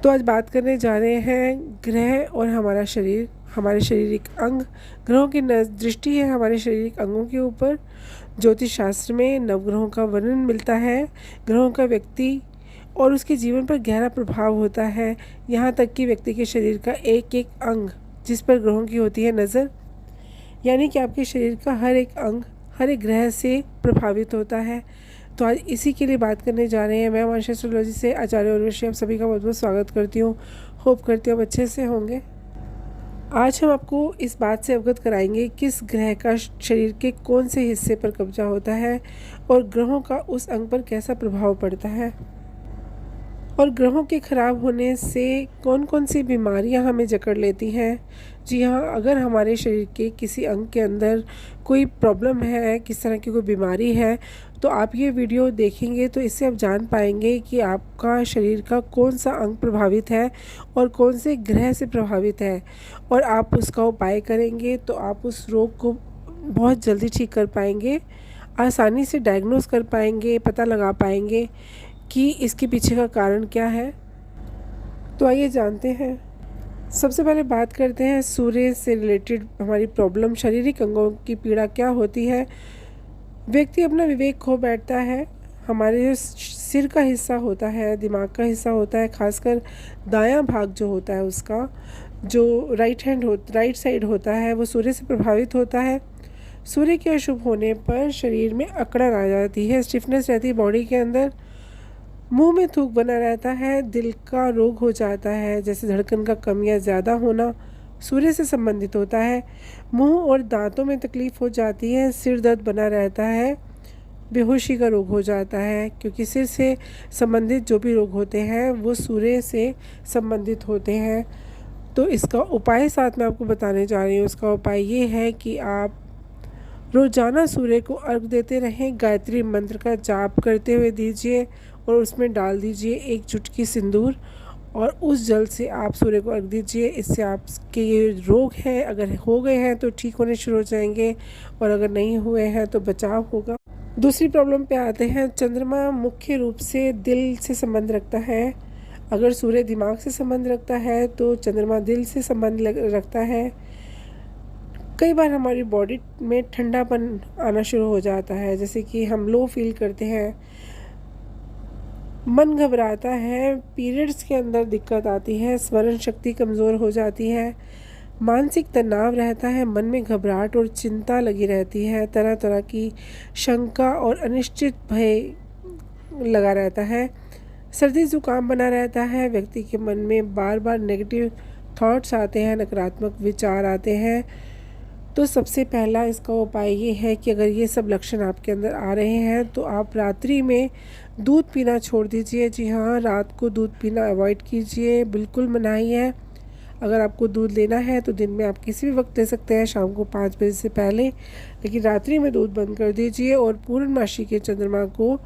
तो आज बात करने जा रहे हैं ग्रह और हमारा शरीर, हमारे शारीरिक अंग। ग्रहों की दृष्टि है हमारे शारीरिक अंगों के ऊपर। ज्योतिष शास्त्र में नवग्रहों का वर्णन मिलता है। ग्रहों का व्यक्ति और उसके जीवन पर गहरा प्रभाव होता है। यहाँ तक कि व्यक्ति के शरीर का एक एक अंग जिस पर ग्रहों की होती है नज़र, यानी कि आपके शरीर का हर एक अंग हर एक ग्रह से प्रभावित होता है। तो आज इसी के लिए बात करने जा रहे हैं। मैं मानस एस्ट्रोलॉजी से आचार्य उर्वशी आप सभी का बहुत बहुत स्वागत करती हूँ। होप करती हूँ आप अच्छे से होंगे। आज हम आपको इस बात से अवगत कराएंगे किस ग्रह का शरीर के कौन से हिस्से पर कब्जा होता है और ग्रहों का उस अंग पर कैसा प्रभाव पड़ता है, और ग्रहों के ख़राब होने से कौन कौन सी बीमारियां हमें जकड़ लेती हैं। जी हाँ, अगर हमारे शरीर के किसी अंग के अंदर कोई प्रॉब्लम है, किस तरह की कोई बीमारी है, तो आप ये वीडियो देखेंगे तो इससे आप जान पाएंगे कि आपका शरीर का कौन सा अंग प्रभावित है और कौन से ग्रह से प्रभावित है, और आप उसका उपाय करेंगे तो आप उस रोग को बहुत जल्दी ठीक कर पाएंगे, आसानी से डायग्नोस कर पाएंगे, पता लगा पाएंगे कि इसके पीछे का कारण क्या है। तो आइए जानते हैं। सबसे पहले बात करते हैं सूर्य से रिलेटेड हमारी प्रॉब्लम, शारीरिक अंगों की पीड़ा क्या होती है। व्यक्ति अपना विवेक खो बैठता है। हमारे जो सिर का हिस्सा होता है, दिमाग का हिस्सा होता है, खासकर दायां भाग जो होता है उसका जो राइट साइड होता है, वो सूर्य से प्रभावित होता है। सूर्य के अशुभ होने पर शरीर में अकड़न आ जाती है, स्टिफनेस रहती है बॉडी के अंदर, मुंह में थूक बना रहता है, दिल का रोग हो जाता है, जैसे धड़कन का कम या ज़्यादा होना सूर्य से संबंधित होता है। मुंह और दांतों में तकलीफ़ हो जाती है, सिर दर्द बना रहता है, बेहोशी का रोग हो जाता है, क्योंकि सिर से संबंधित जो भी रोग होते हैं वो सूर्य से संबंधित होते हैं। तो इसका उपाय साथ में आपको बताने जा रही हूँ। इसका उपाय ये है कि आप रोज़ाना सूर्य को अर्घ देते रहें, गायत्री मंत्र का जाप करते हुए दीजिए और उसमें डाल दीजिए एक चुटकी सिंदूर, और उस जल से आप सूर्य को अर्घ दीजिए। इससे आपके ये रोग हैं अगर हो गए हैं तो ठीक होने शुरू हो जाएंगे, और अगर नहीं हुए हैं तो बचाव होगा। दूसरी प्रॉब्लम पे आते हैं। चंद्रमा मुख्य रूप से दिल से संबंध रखता है। अगर सूर्य दिमाग से संबंध रखता है तो चंद्रमा दिल से संबंध रखता है। कई बार हमारी बॉडी में ठंडापन आना शुरू हो जाता है, जैसे कि हम लो फील करते हैं, मन घबराता है, पीरियड्स के अंदर दिक्कत आती है, स्मरण शक्ति कमज़ोर हो जाती है, मानसिक तनाव रहता है, मन में घबराहट और चिंता लगी रहती है, तरह तरह की शंका और अनिश्चित भय लगा रहता है, सर्दी ज़ुकाम बना रहता है, व्यक्ति के मन में बार बार नेगेटिव थॉट्स आते हैं, नकारात्मक विचार आते हैं। तो सबसे पहला इसका उपाय ये है कि अगर ये सब लक्षण आपके अंदर आ रहे हैं तो आप रात्रि में दूध पीना छोड़ दीजिए। जी हाँ, रात को दूध पीना अवॉइड कीजिए, बिल्कुल मनाही है। अगर आपको दूध लेना है तो दिन में आप किसी भी वक्त ले सकते हैं, शाम को 5 बजे से पहले, लेकिन रात्रि में दूध बंद कर दीजिए और पूर्णमासी के चंद्रमा को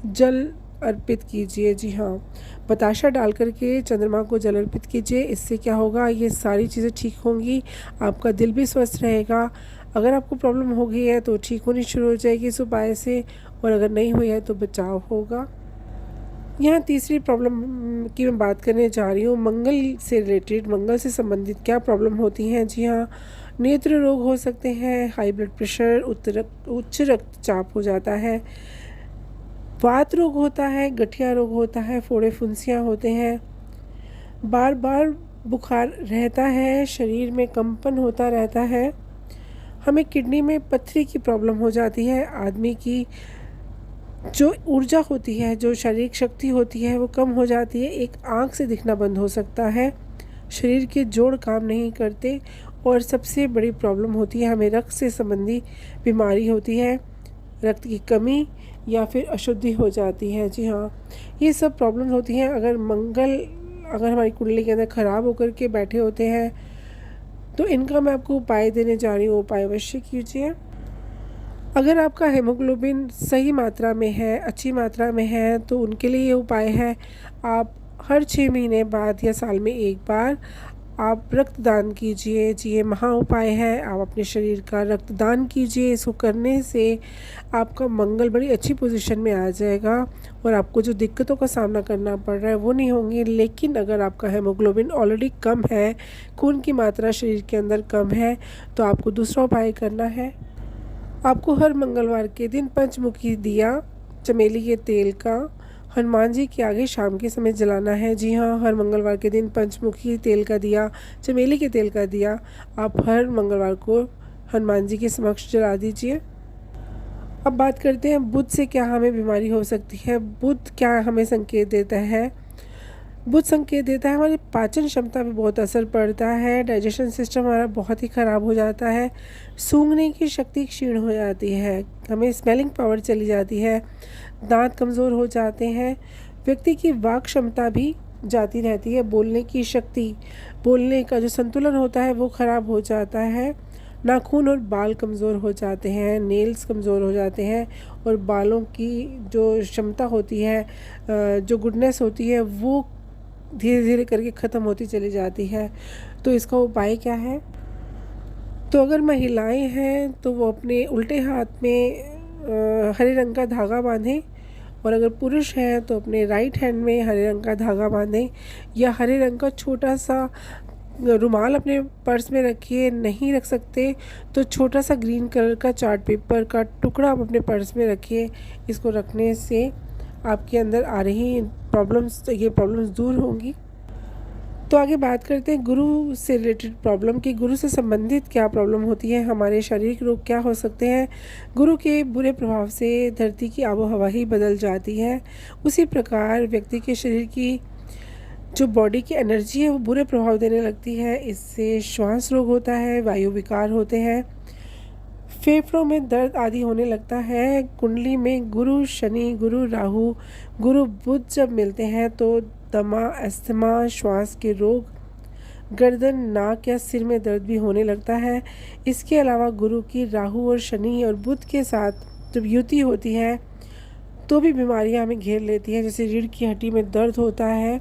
जल अर्पित कीजिए। जी हाँ, बताशा डाल करके चंद्रमा को जल अर्पित कीजिए। इससे क्या होगा, ये सारी चीज़ें ठीक होंगी, आपका दिल भी स्वस्थ रहेगा। अगर आपको प्रॉब्लम हो गई है तो ठीक होनी शुरू हो जाएगी इस उपाय से, और अगर नहीं हुई है तो बचाव होगा। यहाँ तीसरी प्रॉब्लम की मैं बात करने जा रही हूँ, मंगल से रिलेटेड, मंगल से संबंधित क्या प्रॉब्लम होती हैं। जी हाँ, नेत्र रोग हो सकते हैं, हाई ब्लड प्रेशर, उच्च रक्तचाप हो जाता है, वात रोग होता है, गठिया रोग होता है, फोड़े फुंसियाँ होते हैं, बार बार बुखार रहता है, शरीर में कंपन होता रहता है, हमें किडनी में पत्थरी की प्रॉब्लम हो जाती है, आदमी की जो ऊर्जा होती है, जो शारीरिक शक्ति होती है वो कम हो जाती है, एक आँख से दिखना बंद हो सकता है, शरीर के जोड़ काम नहीं करते, और सबसे बड़ी प्रॉब्लम होती है हमें रक्त से संबंधी बीमारी होती है, रक्त की कमी या फिर अशुद्धि हो जाती है। जी हाँ, ये सब प्रॉब्लम होती हैं अगर हमारी कुंडली के अंदर ख़राब होकर के बैठे होते हैं। तो इनका मैं आपको उपाय देने जा रही हूँ, उपाय अवश्य कीजिए। अगर आपका हेमोग्लोबिन सही मात्रा में है, अच्छी मात्रा में है, तो उनके लिए ये उपाय है, आप हर 6 महीने बाद या साल में एक बार आप रक्तदान कीजिए जी, ये महा उपाय है। आप अपने शरीर का रक्तदान कीजिए। इसको करने से आपका मंगल बड़ी अच्छी पोजीशन में आ जाएगा और आपको जो दिक्कतों का सामना करना पड़ रहा है वो नहीं होंगे। लेकिन अगर आपका हेमोग्लोबिन ऑलरेडी कम है, खून की मात्रा शरीर के अंदर कम है, तो आपको दूसरा उपाय करना है। आपको हर मंगलवार के दिन पंचमुखी दिया चमेली के तेल का हनुमान जी के आगे शाम के समय जलाना है। जी हाँ, हर मंगलवार के दिन पंचमुखी तेल का दिया, चमेली के तेल का दिया आप हर मंगलवार को हनुमान जी के समक्ष जला दीजिए। अब बात करते हैं बुध से क्या हमें बीमारी हो सकती है। बुध क्या हमें संकेत देता है? बुध संकेत देता है हमारी पाचन क्षमता पे बहुत असर पड़ता है। डाइजेशन सिस्टम हमारा बहुत ही ख़राब हो जाता है। सूंघने की शक्ति क्षीण हो जाती है, हमें स्मेलिंग पावर चली जाती है, दांत कमज़ोर हो जाते हैं, व्यक्ति की वाक क्षमता भी जाती रहती है, बोलने की शक्ति, बोलने का जो संतुलन होता है वो ख़राब हो जाता है। नाखून और बाल कमज़ोर हो जाते हैं, नेल्स कमज़ोर हो जाते हैं और बालों की जो क्षमता होती है, जो गुडनेस होती है वो धीरे धीरे करके ख़त्म होती चली जाती है। तो इसका उपाय क्या है? तो अगर महिलाएं हैं तो वो अपने उल्टे हाथ में हरे रंग का धागा बांधें और अगर पुरुष हैं तो अपने राइट हैंड में हरे रंग का धागा बांधें या हरे रंग का छोटा सा रुमाल अपने पर्स में रखिए। नहीं रख सकते तो छोटा सा ग्रीन कलर का चार्ट पेपर का टुकड़ा आप अपने पर्स में रखिए। इसको रखने से आपके अंदर आ रही ये प्रॉब्लम्स दूर होंगी। तो आगे बात करते हैं गुरु से रिलेटेड प्रॉब्लम की। गुरु से संबंधित क्या प्रॉब्लम होती है, हमारे शारीरिक रोग क्या हो सकते हैं। गुरु के बुरे प्रभाव से धरती की आबो हवा ही बदल जाती है। उसी प्रकार व्यक्ति के शरीर की जो बॉडी की एनर्जी है वो बुरे प्रभाव देने लगती है। इससे श्वास रोग होता है, वायु विकार होते हैं, फेफड़ों में दर्द आदि होने लगता है। कुंडली में गुरु शनि, गुरु राहु, गुरु बुध जब मिलते हैं तो दमा, अस्थमा, श्वास के रोग, गर्दन, नाक या सिर में दर्द भी होने लगता है। इसके अलावा गुरु की राहु और शनि और बुध के साथ जब युति होती है तो भी बीमारियां हमें घेर लेती हैं। जैसे रीढ़ की हड्डी में दर्द होता है,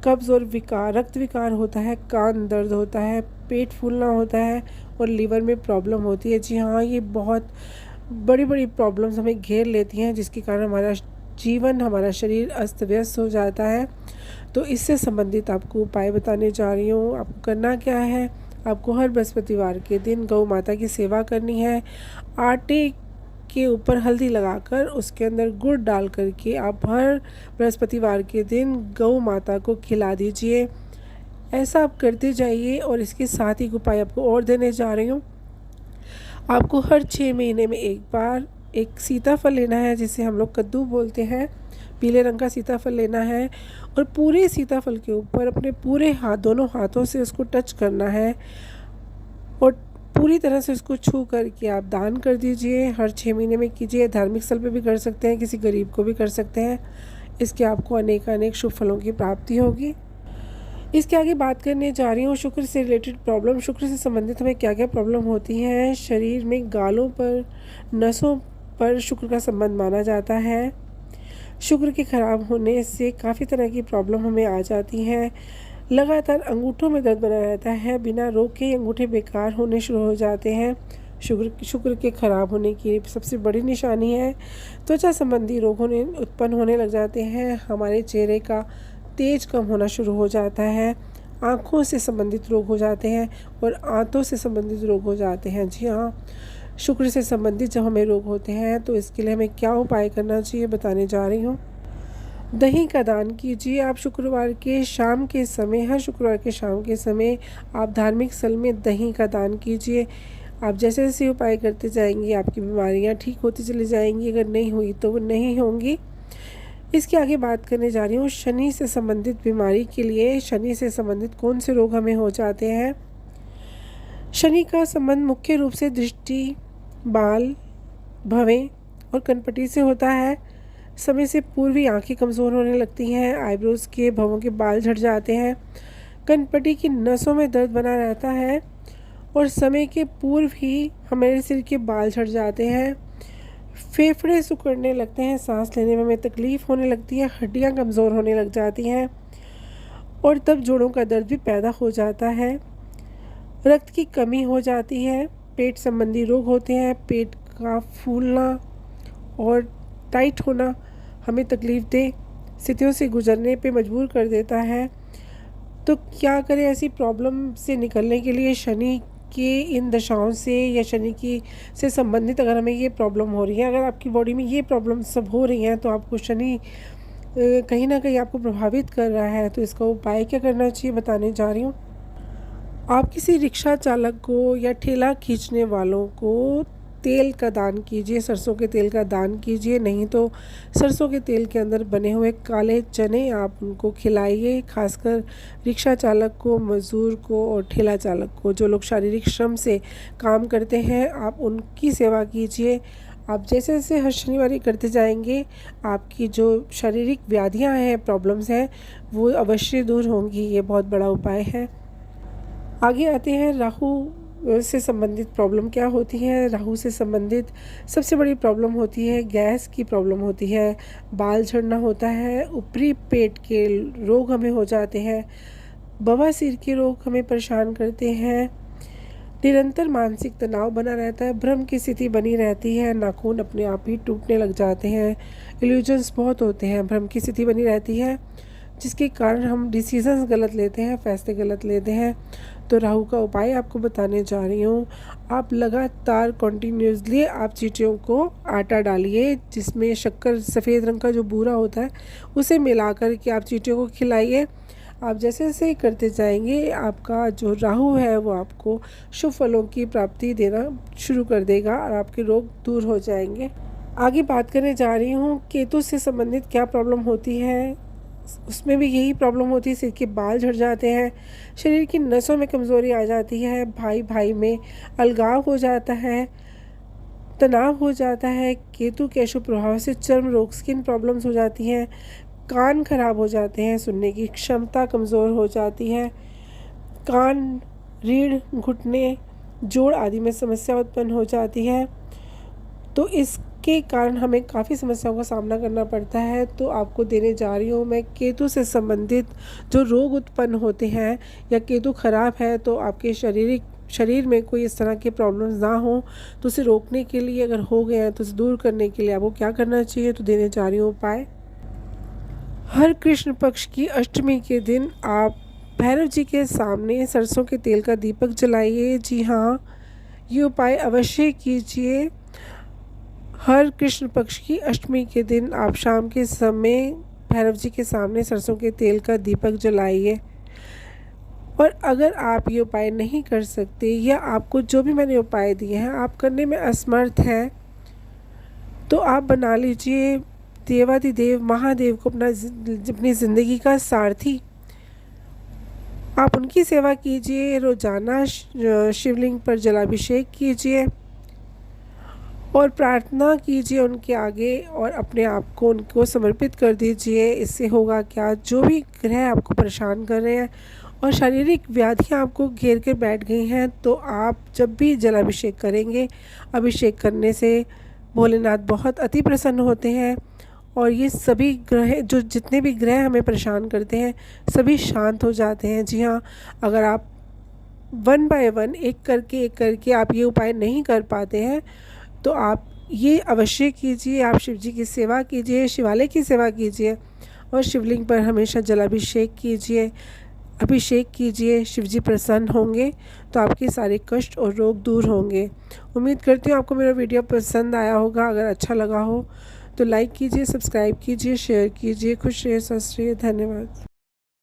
कब्ज़ और विकार, रक्त विकार होता है, कान दर्द होता है, पेट फूलना होता है और लीवर में प्रॉब्लम होती है। जी हाँ, ये बहुत बड़ी बड़ी प्रॉब्लम्स हमें घेर लेती हैं जिसके कारण हमारा जीवन, हमारा शरीर अस्त व्यस्त हो जाता है। तो इससे संबंधित आपको उपाय बताने जा रही हूँ। आपको करना क्या है, आपको हर बृहस्पतिवार के दिन गौ माता की सेवा करनी है। आटे के ऊपर हल्दी लगाकर उसके अंदर गुड़ डाल करके आप हर बृहस्पतिवार के दिन गौ माता को खिला दीजिए। ऐसा आप करते जाइए और इसके साथ ही उपाय आपको और देने जा रही हूँ। आपको हर 6 महीने में एक बार एक सीताफल लेना है, जिसे हम लोग कद्दू बोलते हैं। पीले रंग का सीताफल लेना है और पूरे सीताफल के ऊपर अपने पूरे हाथ, दोनों हाथों से उसको टच करना है और पूरी तरह से उसको छू करके आप दान कर दीजिए। हर 6 महीने में कीजिए। धार्मिक स्थल पे भी कर सकते हैं, किसी गरीब को भी कर सकते हैं। इसके आपको अनेक शुभ फलों की प्राप्ति होगी। इसके आगे बात करने जा रही हूँ शुक्र से रिलेटेड प्रॉब्लम। शुक्र से संबंधित हमें क्या क्या प्रॉब्लम होती हैं। शरीर में गालों पर, नसों पर शुक्र का संबंध माना जाता है। शुक्र के खराब होने से काफ़ी तरह की प्रॉब्लम हमें आ जाती हैं। लगातार अंगूठों में दर्द बना रहता है, बिना रोके अंगूठे बेकार होने शुरू हो जाते हैं। शुक्र के खराब होने की सबसे बड़ी निशानी है त्वचा संबंधी रोग उत्पन्न होने लग जाते हैं। हमारे चेहरे का तेज कम होना शुरू हो जाता है। आँखों से संबंधित रोग हो जाते हैं और आंतों से संबंधित रोग हो जाते हैं। जी हाँ, शुक्र से संबंधित जब हमें रोग होते हैं तो इसके लिए हमें क्या उपाय करना चाहिए बताने जा रही हूँ। दही का दान कीजिए। आप शुक्रवार के शाम के समय, हर शुक्रवार के शाम के समय आप धार्मिक स्थल में दही का दान कीजिए। आप जैसे जैसे उपाय करते जाएंगे आपकी बीमारियां ठीक होती चली जाएंगी। अगर नहीं हुई तो वो नहीं होंगी। इसके आगे बात करने जा रही हूँ शनि से संबंधित बीमारी के लिए। शनि से संबंधित कौन से रोग हमें हो जाते हैं। शनि का संबंध मुख्य रूप से दृष्टि, बाल, भवें और कनपटी से होता है। समय से पूर्व ही आँखें कमज़ोर होने लगती हैं, आईब्रोज़ के भवों के बाल झड़ जाते हैं, कनपटी की नसों में दर्द बना रहता है और समय के पूर्व ही हमारे सिर के बाल झड़ जाते हैं। फेफड़े सिकुड़ने लगते हैं, सांस लेने में हमें तकलीफ़ होने लगती है, हड्डियाँ कमज़ोर होने लग जाती हैं और तब जोड़ों का दर्द भी पैदा हो जाता है। रक्त की कमी हो जाती है, पेट संबंधी रोग होते हैं, पेट का फूलना और टाइट होना हमें तकलीफ़ दे स्थितियों से गुजरने पे मजबूर कर देता है। तो क्या करें ऐसी प्रॉब्लम से निकलने के लिए? शनि के इन दशाओं से या शनि की से संबंधित अगर हमें ये प्रॉब्लम हो रही है, अगर आपकी बॉडी में ये प्रॉब्लम सब हो रही हैं, तो आपको शनि कहीं ना कहीं आपको प्रभावित कर रहा है। तो इसका उपाय क्या करना चाहिए बताने जा रही हूँ। आप किसी रिक्शा चालक को या ठेला खींचने वालों को तेल का दान कीजिए, सरसों के तेल का दान कीजिए। नहीं तो सरसों के तेल के अंदर बने हुए काले चने आप उनको खिलाइए, खासकर रिक्शा चालक को, मज़दूर को और ठेला चालक को। जो लोग शारीरिक श्रम से काम करते हैं, आप उनकी सेवा कीजिए। आप जैसे जैसे हर शनिवार ये करते जाएंगे, आपकी जो शारीरिक व्याधियाँ हैं, प्रॉब्लम्स हैं, वो अवश्य दूर होंगी। ये बहुत बड़ा उपाय है। आगे आते हैं, राहु से संबंधित प्रॉब्लम क्या होती है। राहु से संबंधित सबसे बड़ी प्रॉब्लम होती है गैस की प्रॉब्लम होती है, बाल झड़ना होता है, ऊपरी पेट के रोग हमें हो जाते हैं, बवासीर के रोग हमें परेशान करते हैं, निरंतर मानसिक तनाव बना रहता है, भ्रम की स्थिति बनी रहती है, नाखून अपने आप ही टूटने लग जाते हैं, इल्यूजन्स बहुत होते हैं, भ्रम की स्थिति बनी रहती है, जिसके कारण हम डिसीजंस गलत लेते हैं, फैसले गलत लेते हैं। तो राहु का उपाय आपको बताने जा रही हूँ। आप लगातार कंटिन्यूसली आप चींटियों को आटा डालिए, जिसमें शक्कर, सफ़ेद रंग का जो बूरा होता है, उसे मिला कर के आप चींटियों को खिलाइए। आप जैसे जैसे करते जाएंगे, आपका जो राहु है वो आपको शुभ फलों की प्राप्ति देना शुरू कर देगा और आपके रोग दूर हो जाएंगे। आगे बात करने जा रही हूँ, केतु से संबंधित क्या प्रॉब्लम होती है। उसमें भी यही प्रॉब्लम होती है, सिर के बाल झड़ जाते हैं, शरीर की नसों में कमज़ोरी आ जाती है, भाई भाई में अलगाव हो जाता है, तनाव हो जाता है। केतु के अशुभ प्रभाव से चर्म रोग, स्किन प्रॉब्लम्स हो जाती हैं, कान खराब हो जाते हैं, सुनने की क्षमता कमज़ोर हो जाती है, कान, रीढ़, घुटने, जोड़ आदि में समस्या उत्पन्न हो जाती है। तो इसके कारण हमें काफ़ी समस्याओं का सामना करना पड़ता है। तो आपको देने जा रही हूँ मैं केतु से संबंधित जो रोग उत्पन्न होते हैं, या केतु खराब है तो आपके शरीर में कोई इस तरह के प्रॉब्लम्स ना हो, तो उसे रोकने के लिए, अगर हो गए हैं तो उसे दूर करने के लिए आपको क्या करना चाहिए, तो देने जा रही हूँ उपाय। हर कृष्ण पक्ष की अष्टमी के दिन आप भैरव जी के सामने सरसों के तेल का दीपक जलाइए। जी हाँ, ये उपाय अवश्य कीजिए। हर कृष्ण पक्ष की अष्टमी के दिन आप शाम के समय भैरव जी के सामने सरसों के तेल का दीपक जलाइए। और अगर आप ये उपाय नहीं कर सकते, या आपको जो भी मैंने उपाय दिए हैं आप करने में असमर्थ हैं, तो आप बना लीजिए देवाधिदेव महादेव को अपनी ज़िंदगी का सारथी। आप उनकी सेवा कीजिए, रोज़ाना शिवलिंग पर जलाभिषेक कीजिए और प्रार्थना कीजिए उनके आगे, और अपने आप को उनको समर्पित कर दीजिए। इससे होगा क्या, जो भी ग्रह आपको परेशान कर रहे हैं और शारीरिक व्याधियाँ आपको घेर कर बैठ गई हैं, तो आप जब भी जलाभिषेक करेंगे, अभिषेक करने से भोलेनाथ बहुत अति प्रसन्न होते हैं, और ये सभी ग्रह, जो जितने भी ग्रह हमें परेशान करते हैं, सभी शांत हो जाते हैं। जी हाँ, अगर आप 1 बाय 1 एक करके आप ये उपाय नहीं कर पाते हैं, तो आप ये अवश्य कीजिए। आप शिव जी की सेवा कीजिए, शिवालय की सेवा कीजिए, और शिवलिंग पर हमेशा जलाभिषेक कीजिए, अभिषेक कीजिए। शिव जी प्रसन्न होंगे तो आपके सारे कष्ट और रोग दूर होंगे। उम्मीद करती हूँ आपको मेरा वीडियो पसंद आया होगा। अगर अच्छा लगा हो तो लाइक कीजिए, सब्सक्राइब कीजिए, शेयर कीजिए। खुश रहिए, स्वस्थ रहिए, धन्यवाद।